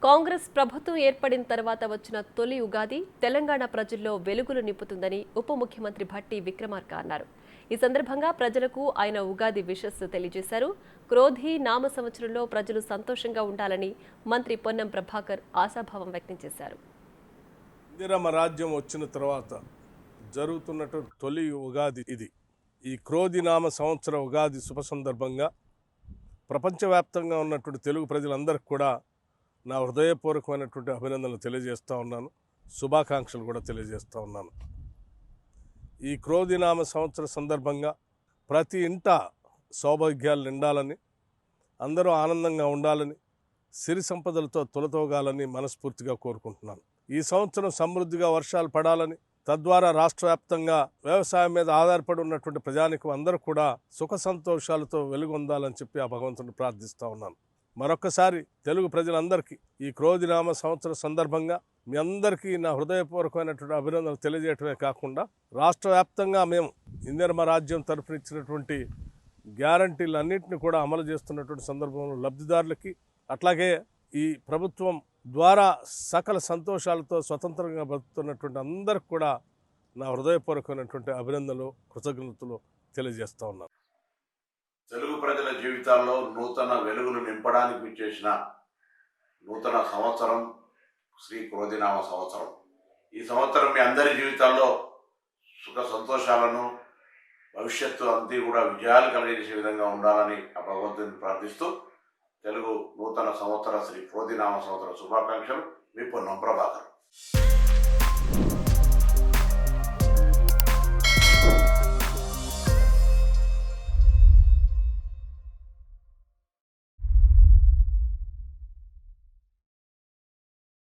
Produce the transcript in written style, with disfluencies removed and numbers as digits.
కాంగ్రెస్ ప్రభుత్వం ఏర్పడిన తర్వాత వచ్చిన తొలి ఉగాది తెలంగాణ ప్రజల్లో వెలుగులు నింపుతుందని ఉప ముఖ్యమంత్రి భట్టి విక్రమార్క అన్నారు. ఈ సందర్భంగా ప్రజలకు ఆయన ఉగాది విషెస్ తెలియజేశారు. క్రోధి నామ సంవత్సరంలో ప్రజలు సంతోషంగా ఉండాలని మంత్రి పొన్నం ప్రభాకర్ ఆశాభావం వ్యక్తం చేశారు. ఇందిరమ్మ రాజ్యం వచ్చిన తర్వాత జరుగుతున్నటువంటి తొలి ఉగాది ఇది. ఈ క్రోధి నామ సంవత్సర ఉగాది శుభ సందర్భంగా ప్రపంచవ్యాప్తంగా ఉన్నటువంటి తెలుగు ప్రజలందరికీ కూడా నా హృదయపూర్వకమైనటువంటి అభినందనలు తెలియజేస్తూ ఉన్నాను. శుభాకాంక్షలు కూడా తెలియజేస్తూ ఉన్నాను. ఈ క్రోధినామ సంవత్సర సందర్భంగా ప్రతి ఇంట సౌభాగ్యాలు నిండాలని, అందరూ ఆనందంగా ఉండాలని, సిరి సంపదలతో తులతోగాలని మనస్ఫూర్తిగా కోరుకుంటున్నాను. ఈ సంవత్సరం సమృద్ధిగా వర్షాలు పడాలని, తద్వారా రాష్ట్ర వ్యాప్తంగా వ్యవసాయం మీద ఆధారపడి ఉన్నటువంటి ప్రజానికం అందరూ కూడా సుఖ సంతోషాలతో వెలుగొందాలని చెప్పి ఆ భగవంతుని ప్రార్థిస్తూ ఉన్నాను. మరొక్కసారి తెలుగు ప్రజలందరికీ ఈ క్రోధినామ సంవత్సర సందర్భంగా మీ అందరికీ నా హృదయపూర్వకమైనటువంటి అభినందనలు తెలియజేయటమే కాకుండా రాష్ట్ర వ్యాప్తంగా మేము ఇందిరమ్మ రాజ్యం తరఫున ఇచ్చినటువంటి గ్యారంటీలన్నింటినీ కూడా అమలు చేస్తున్నటువంటి సందర్భంలో లబ్ధిదారులకి, అట్లాగే ఈ ప్రభుత్వం ద్వారా సకల సంతోషాలతో స్వతంత్రంగా బతుకుతున్నటువంటి అందరికి కూడా నా హృదయపూర్వకమైనటువంటి అభినందనలు, కృతజ్ఞతలు తెలియజేస్తూ ఉన్నాను. తెలుగు ప్రజల జీవితాల్లో నూతన వెలుగులు నింపడానికి విచ్చేసిన నూతన సంవత్సరం శ్రీ క్రోధినామ సంవత్సరం. ఈ సంవత్సరం మీ అందరి జీవితాల్లో సుఖ సంతోషాలను, భవిష్యత్తు అంతా కూడా విజయాలు కలిగించే విధంగా ఉండాలని ఆ భగవంతుని ప్రార్థిస్తూ తెలుగు నూతన సంవత్సర శ్రీ క్రోధినామ సంవత్సర శుభాకాంక్షలు. మీ పొన్నం ప్రభాకర్.